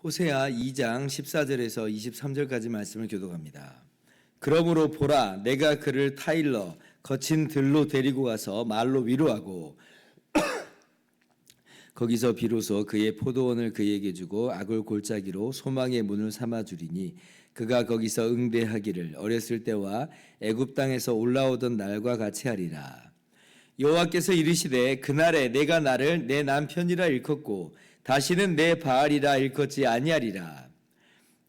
호세아 2장 14절에서 23절까지 말씀을 교독합니다. 그러므로 보라, 내가 그를 타일러 거친 들로 데리고 가서 말로 위로하고 거기서 비로소 그의 포도원을 그에게 주고 악을 골짜기로 소망의 문을 삼아 주리니 그가 거기서 응대하기를 어렸을 때와 애굽 땅에서 올라오던 날과 같이 하리라. 여호와께서 이르시되 그날에 내가 나를 내 남편이라 일컫고 다시는 내 바알이라 일컫지 아니하리라.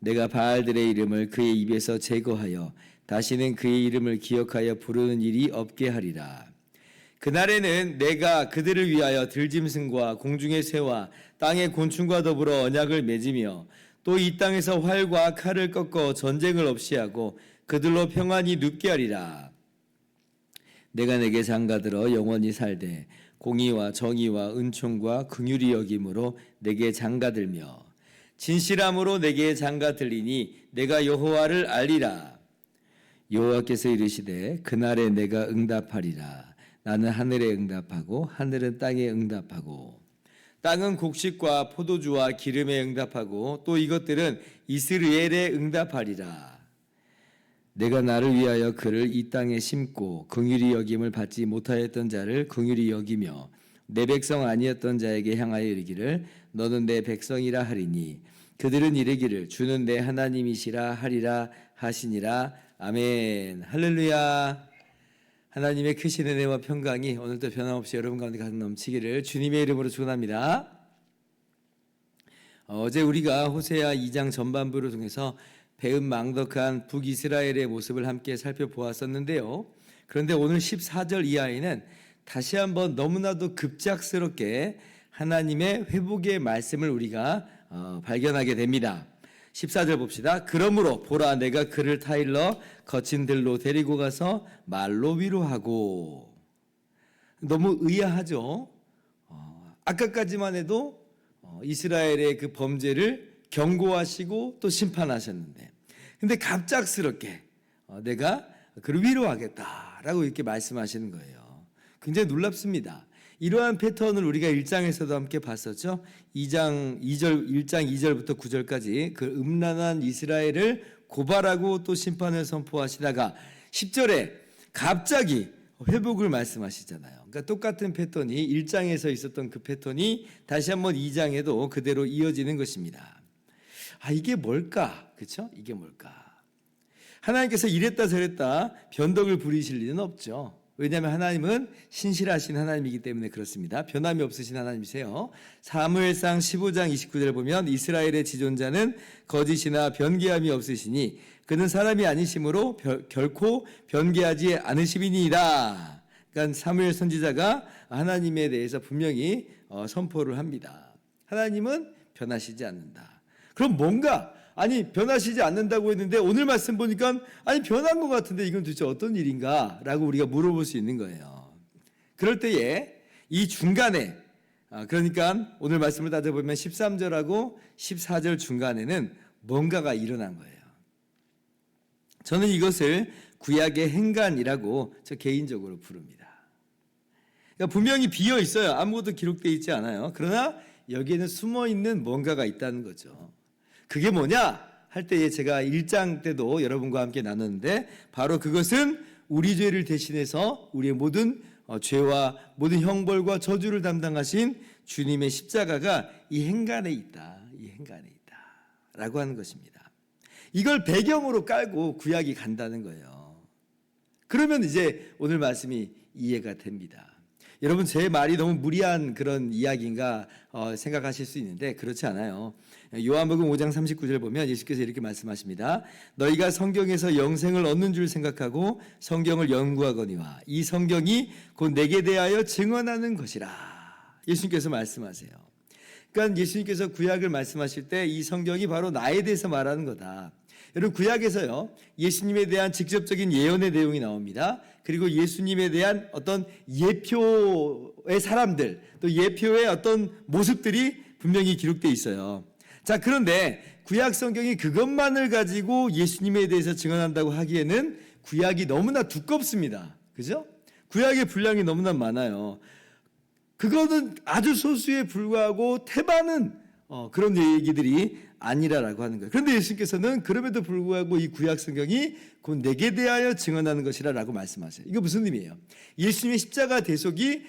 내가 바알들의 이름을 그의 입에서 제거하여 다시는 그의 이름을 기억하여 부르는 일이 없게 하리라. 그날에는 내가 그들을 위하여 들짐승과 공중의 새와 땅의 곤충과 더불어 언약을 맺으며 또 이 땅에서 활과 칼을 꺾어 전쟁을 없이 하고 그들로 평안히 눕게 하리라. 내가 내게 장가들어 영원히 살되 공의와 정의와 은총과 긍휼히 여김으로 내게 장가들며 진실함으로 내게 장가들리니 내가 여호와를 알리라. 여호와께서 이르시되 그날에 내가 응답하리라. 나는 하늘에 응답하고 하늘은 땅에 응답하고 땅은 곡식과 포도주와 기름에 응답하고 또 이것들은 이스라엘에 응답하리라. 내가 나를 위하여 그를 이 땅에 심고 긍휼히 여김을 받지 못하였던 자를 긍휼히 여기며 내 백성 아니었던 자에게 향하여 이르기를 너는 내 백성이라 하리니 그들은 이르기를 주는 내 하나님이시라 하리라 하시니라. 아멘. 할렐루야. 하나님의 크신 은혜와 평강이 오늘도 변함없이 여러분 가운데 가득 넘치기를 주님의 이름으로 축원합니다. 어제 우리가 호세아 2장 전반부를 통해서 배은망덕한 북이스라엘의 모습을 함께 살펴보았었는데요. 그런데 오늘 14절 이하에는 다시 한번 너무나도 급작스럽게 하나님의 회복의 말씀을 우리가 발견하게 됩니다. 14절 봅시다. 그러므로 보라, 내가 그를 타일러 거친 들로 데리고 가서 말로 위로하고. 너무 의아하죠. 아까까지만 해도 이스라엘의 그 범죄를 경고하시고 또 심판하셨는데, 근데 갑작스럽게 내가 그를 위로하겠다라고 이렇게 말씀하시는 거예요. 굉장히 놀랍습니다. 이러한 패턴을 우리가 1장에서도 함께 봤었죠. 1장 2절부터 9절까지 그 음란한 이스라엘을 고발하고 또 심판을 선포하시다가 10절에 갑자기 회복을 말씀하시잖아요. 그러니까 똑같은 패턴이 1장에서 있었던 그 패턴이 다시 한번 2장에도 그대로 이어지는 것입니다. 이게 뭘까? 그렇죠? 이게 뭘까? 하나님께서 이랬다 저랬다 변덕을 부리실 일은 없죠. 왜냐하면 하나님은 신실하신 하나님이기 때문에 그렇습니다. 변함이 없으신 하나님이세요. 사무엘상 15장 29절 보면 이스라엘의 지존자는 거짓이나 변개함이 없으시니 그는 사람이 아니심으로 결코 변개하지 않으심이니이다. 그러니까 사무엘 선지자가 하나님에 대해서 분명히 선포를 합니다. 하나님은 변하시지 않는다. 그럼 뭔가 변하시지 않는다고 했는데 오늘 말씀 보니까 변한 것 같은데 이건 도대체 어떤 일인가? 라고 우리가 물어볼 수 있는 거예요. 그럴 때에 이 중간에 그러니까 오늘 말씀을 따져보면 13절하고 14절 중간에는 뭔가가 일어난 거예요. 저는 이것을 구약의 행간이라고 저 개인적으로 부릅니다. 그러니까 분명히 비어 있어요. 아무것도 기록되어 있지 않아요. 그러나 여기에는 숨어있는 뭔가가 있다는 거죠. 그게 뭐냐 할 때에 제가 1장 때도 여러분과 함께 나눴는데 바로 그것은 우리 죄를 대신해서 우리의 모든 죄와 모든 형벌과 저주를 담당하신 주님의 십자가가 이 행간에 있다. 이 행간에 있다. 라고 하는 것입니다. 이걸 배경으로 깔고 구약이 간다는 거예요. 그러면 이제 오늘 말씀이 이해가 됩니다. 여러분 제 말이 너무 무리한 그런 이야기인가 생각하실 수 있는데 그렇지 않아요. 요한복음 5장 39절 보면 예수께서 이렇게 말씀하십니다. 너희가 성경에서 영생을 얻는 줄 생각하고 성경을 연구하거니와 이 성경이 곧 내게 대하여 증언하는 것이라. 예수님께서 말씀하세요. 그러니까 예수님께서 구약을 말씀하실 때 이 성경이 바로 나에 대해서 말하는 거다. 여러분 구약에서요 예수님에 대한 직접적인 예언의 내용이 나옵니다. 그리고 예수님에 대한 어떤 예표의 사람들 또 예표의 어떤 모습들이 분명히 기록되어 있어요. 자, 그런데 구약 성경이 그것만을 가지고 예수님에 대해서 증언한다고 하기에는 구약이 너무나 두껍습니다. 그죠? 구약의 분량이 너무나 많아요. 그거는 아주 소수에 불과하고 태반은 그런 얘기들이 아니라라고 하는 거예요. 그런데 예수님께서는 그럼에도 불구하고 이 구약 성경이 곧 내게 대하여 증언하는 것이라라고 말씀하세요. 이거 무슨 의미예요? 예수님의 십자가 대속이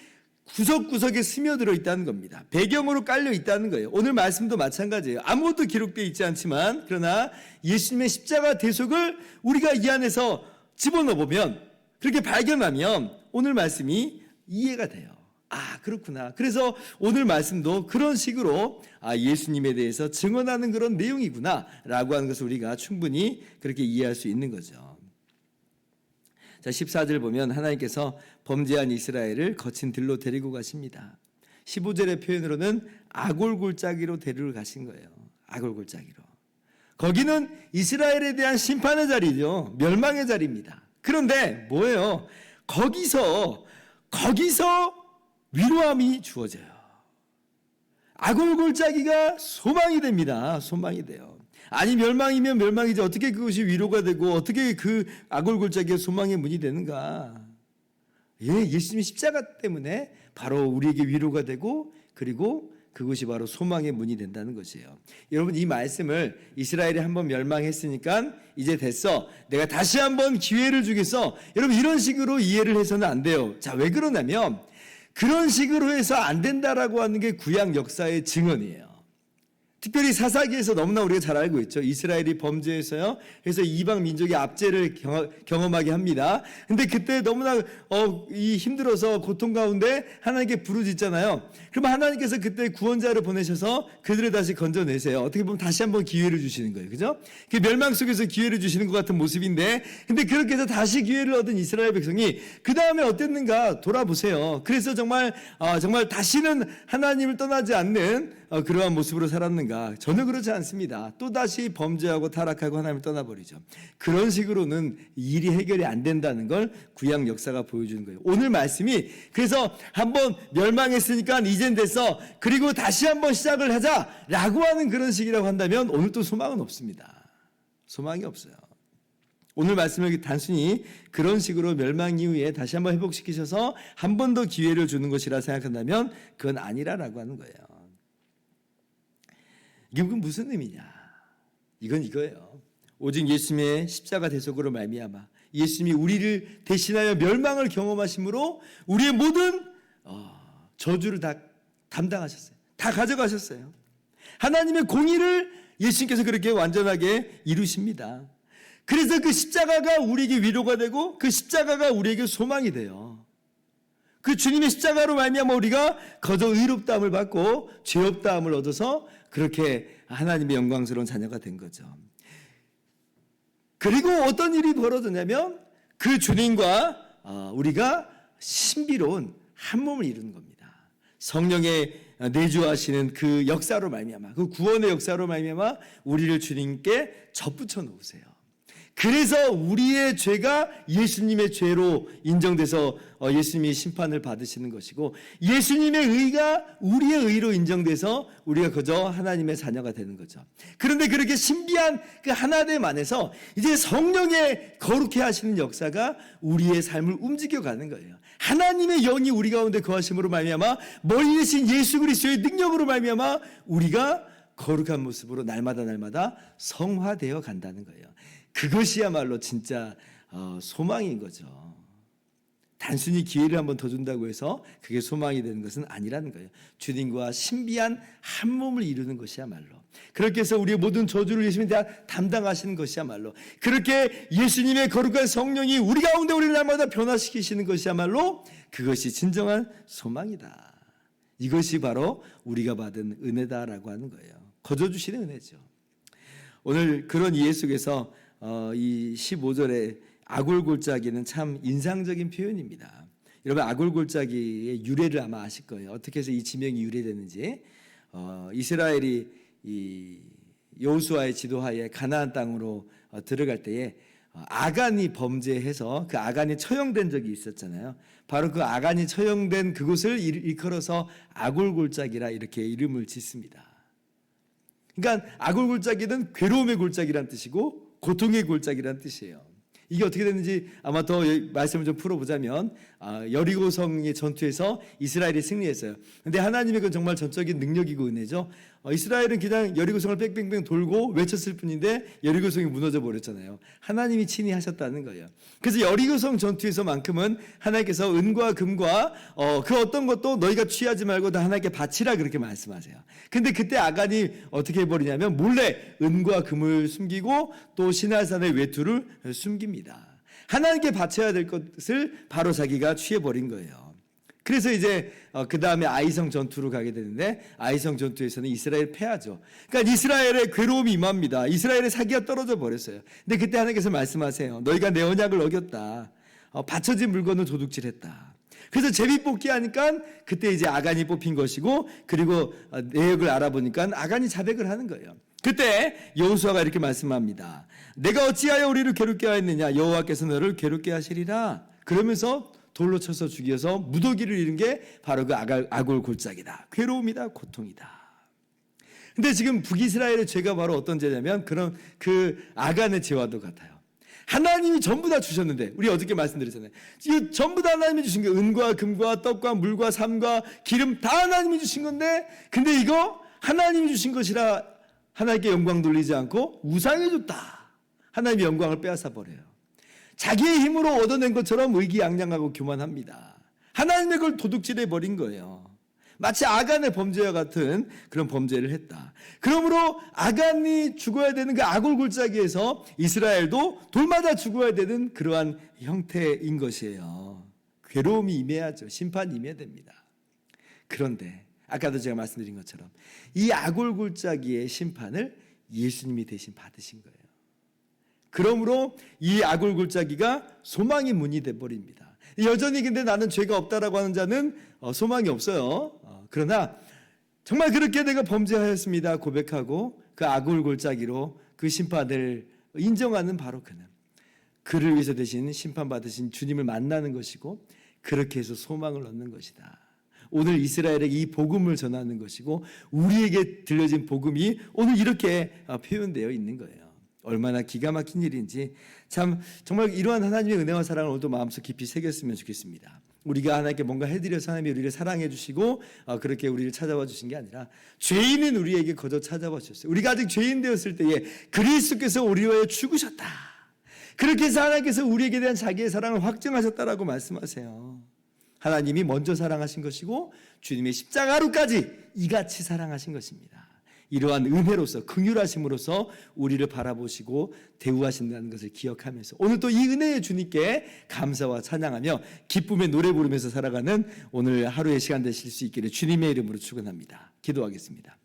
구석구석에 스며들어 있다는 겁니다. 배경으로 깔려 있다는 거예요. 오늘 말씀도 마찬가지예요. 아무것도 기록되어 있지 않지만 그러나 예수님의 십자가 대속을 우리가 이 안에서 집어넣어 보면 그렇게 발견하면 오늘 말씀이 이해가 돼요. 아, 그렇구나. 그래서 오늘 말씀도 그런 식으로 예수님에 대해서 증언하는 그런 내용이구나 라고 하는 것을 우리가 충분히 그렇게 이해할 수 있는 거죠. 자, 14절 보면 하나님께서 범죄한 이스라엘을 거친 들로 데리고 가십니다. 15절의 표현으로는 아골골짜기로 데리고 가신 거예요. 아골골짜기로. 거기는 이스라엘에 대한 심판의 자리죠. 멸망의 자리입니다. 그런데 뭐예요? 거기서 위로함이 주어져요. 아골골짜기가 소망이 됩니다. 소망이 돼요. 아니 멸망이면 멸망이지 어떻게 그것이 위로가 되고 어떻게 그 아골골짜기가 소망의 문이 되는가? 예수님의 십자가 때문에 바로 우리에게 위로가 되고 그리고 그것이 바로 소망의 문이 된다는 것이에요. 여러분 이 말씀을 이스라엘이 한번 멸망했으니까 이제 됐어. 내가 다시 한번 기회를 주겠어. 여러분 이런 식으로 이해를 해서는 안 돼요. 자, 왜 그러냐면 그런 식으로 해서 안 된다라고 하는 게 구약 역사의 증언이에요. 특별히 사사기에서 너무나 우리가 잘 알고 있죠. 이스라엘이 범죄해서요. 그래서 이방 민족의 압제를 경험하게 합니다. 근데 그때 너무나 힘들어서 고통 가운데 하나님께 부르짖잖아요. 그러면 하나님께서 그때 구원자를 보내셔서 그들을 다시 건져내세요. 어떻게 보면 다시 한번 기회를 주시는 거예요. 그죠? 그 멸망 속에서 기회를 주시는 것 같은 모습인데 근데 그렇게 해서 다시 기회를 얻은 이스라엘 백성이 그 다음에 어땠는가 돌아보세요. 그래서 정말 다시는 하나님을 떠나지 않는 그러한 모습으로 살았는가? 전혀 그렇지 않습니다. 또다시 범죄하고 타락하고 하나님을 떠나버리죠. 그런 식으로는 일이 해결이 안 된다는 걸 구약 역사가 보여주는 거예요. 오늘 말씀이 그래서 한번 멸망했으니까 이젠 됐어. 그리고 다시 한번 시작을 하자라고 하는 그런 식이라고 한다면 오늘 또 소망은 없습니다. 소망이 없어요. 오늘 말씀을 단순히 그런 식으로 멸망 이후에 다시 한번 회복시키셔서 한 번 더 기회를 주는 것이라 생각한다면 그건 아니라라고 하는 거예요. 이게 무슨 의미냐? 이건 이거예요. 오직 예수님의 십자가 대속으로 말미암아 예수님이 우리를 대신하여 멸망을 경험하심으로 우리의 모든 저주를 다 담당하셨어요. 다 가져가셨어요. 하나님의 공의를 예수님께서 그렇게 완전하게 이루십니다. 그래서 그 십자가가 우리에게 위로가 되고 그 십자가가 우리에게 소망이 돼요. 그 주님의 십자가로 말미암아 우리가 거저 의롭다함을 받고 죄 없다함을 얻어서 그렇게 하나님의 영광스러운 자녀가 된 거죠. 그리고 어떤 일이 벌어졌냐면 그 주님과 우리가 신비로운 한 몸을 이루는 겁니다. 성령의 내주하시는 그 역사로 말미암아 그 구원의 역사로 말미암아 우리를 주님께 접붙여 놓으세요. 그래서 우리의 죄가 예수님의 죄로 인정돼서 예수님이 심판을 받으시는 것이고 예수님의 의가 우리의 의로 인정돼서 우리가 그저 하나님의 자녀가 되는 거죠. 그런데 그렇게 신비한 그 하나됨 안에서 이제 성령의 거룩해 하시는 역사가 우리의 삶을 움직여가는 거예요. 하나님의 영이 우리 가운데 거하심으로 말미암아 멀리 계신 예수 그리스도의 능력으로 말미암아 우리가 거룩한 모습으로 날마다 성화되어 간다는 거예요. 그것이야말로 진짜 소망인 거죠. 단순히 기회를 한번 더 준다고 해서 그게 소망이 되는 것은 아니라는 거예요. 주님과 신비한 한 몸을 이루는 것이야말로 그렇게 해서 우리의 모든 저주를 예수님이 다 담당하시는 것이야말로 그렇게 예수님의 거룩한 성령이 우리 가운데 우리를 날마다 변화시키시는 것이야말로 그것이 진정한 소망이다. 이것이 바로 우리가 받은 은혜다라고 하는 거예요. 거저 주시는 은혜죠. 오늘 그런 이해 속에서 이 15절의 아골골짜기는 참 인상적인 표현입니다. 여러분 아골골짜기의 유래를 아마 아실 거예요. 어떻게 해서 이 지명이 유래됐는지. 이스라엘이 이 여호수아의 지도하에 가나안 땅으로 들어갈 때에 아간이 범죄해서 그 아간이 처형된 적이 있었잖아요. 바로 그 아간이 처형된 그곳을 일컬어서 아골골짜기라 이렇게 이름을 짓습니다. 그러니까 아골골짜기는 괴로움의 골짜기란 뜻이고 고통의 골짜기란 뜻이에요. 이게 어떻게 됐는지 아마 더 말씀을 좀 풀어보자면 여리고성의 전투에서 이스라엘이 승리했어요. 근데 하나님의 그 정말 전적인 능력이고 은혜죠. 이스라엘은 그냥 여리고성을 뺑뺑뺑 돌고 외쳤을 뿐인데 여리고성이 무너져 버렸잖아요. 하나님이 친히 하셨다는 거예요. 그래서 여리고성 전투에서만큼은 하나님께서 은과 금과 그 어떤 것도 너희가 취하지 말고 다 하나님께 바치라 그렇게 말씀하세요. 근데 그때 아간이 어떻게 해버리냐면 몰래 은과 금을 숨기고 또 시날산의 외투를 숨깁니다. 하나님께 바쳐야 될 것을 바로 자기가 취해버린 거예요. 그래서 이제 그 다음에 아이성 전투로 가게 되는데 아이성 전투에서는 이스라엘 패하죠. 그러니까 이스라엘의 괴로움이 임합니다. 이스라엘의 사기가 떨어져 버렸어요. 근데 그때 하나님께서 말씀하세요. 너희가 내 언약을 어겼다. 바쳐진 물건을 도둑질했다. 그래서 제비 뽑기 하니까 그때 이제 아간이 뽑힌 것이고 그리고 내역을 알아보니까 아간이 자백을 하는 거예요. 그때 여호수아가 이렇게 말씀합니다. 내가 어찌하여 우리를 괴롭게 하였느냐 여호와께서 너를 괴롭게 하시리라. 그러면서 돌로 쳐서 죽여서 무더기를 잃은 게 바로 그 아골골짜기다. 괴로움이다. 고통이다. 근데 지금 북이스라엘의 죄가 바로 어떤 죄냐면 그런 그 아간의 죄와도 같아요. 하나님이 전부 다 주셨는데 우리 어저께 말씀드렸잖아요. 이거 전부 다 하나님이 주신 게 은과 금과 떡과 물과 삶과 기름 다 하나님이 주신 건데 근데 이거 하나님이 주신 것이라 하나님께 영광 돌리지 않고 우상이 줬다. 하나님의 영광을 빼앗아 버려요. 자기의 힘으로 얻어낸 것처럼 의기양양하고 교만합니다. 하나님의 걸 도둑질해 버린 거예요. 마치 아간의 범죄와 같은 그런 범죄를 했다. 그러므로 아간이 죽어야 되는 그 아골골짜기에서 이스라엘도 돌마다 죽어야 되는 그러한 형태인 것이에요. 괴로움이 임해야죠. 심판이 임해야 됩니다. 그런데 아까도 제가 말씀드린 것처럼 이 아골골짜기의 심판을 예수님이 대신 받으신 거예요. 그러므로 이 아골골짜기가 소망의 문이 돼버립니다. 여전히 근데 나는 죄가 없다라고 하는 자는 소망이 없어요. 그러나 정말 그렇게 내가 범죄하였습니다 고백하고 그 아골골짜기로 그 심판을 인정하는 바로 그는 그를 위해서 대신 심판받으신 주님을 만나는 것이고 그렇게 해서 소망을 얻는 것이다. 오늘 이스라엘에게 이 복음을 전하는 것이고 우리에게 들려진 복음이 오늘 이렇게 표현되어 있는 거예요. 얼마나 기가 막힌 일인지 참 정말 이러한 하나님의 은혜와 사랑을 오늘도 마음속 깊이 새겼으면 좋겠습니다. 우리가 하나님께 뭔가 해드려서 하나님이 우리를 사랑해 주시고 그렇게 우리를 찾아와 주신 게 아니라 죄인은 우리에게 거저 찾아와 주셨어요. 우리가 아직 죄인 되었을 때에 그리스도께서 우리와 죽으셨다. 그렇게 해서 하나님께서 우리에게 대한 자기의 사랑을 확증하셨다라고 말씀하세요. 하나님이 먼저 사랑하신 것이고 주님의 십자가로까지 이같이 사랑하신 것입니다. 이러한 은혜로서 긍휼하심으로써 우리를 바라보시고 대우하신다는 것을 기억하면서 오늘 또 이 은혜의 주님께 감사와 찬양하며 기쁨의 노래 부르면서 살아가는 오늘 하루의 시간 되실 수 있기를 주님의 이름으로 축원합니다. 기도하겠습니다.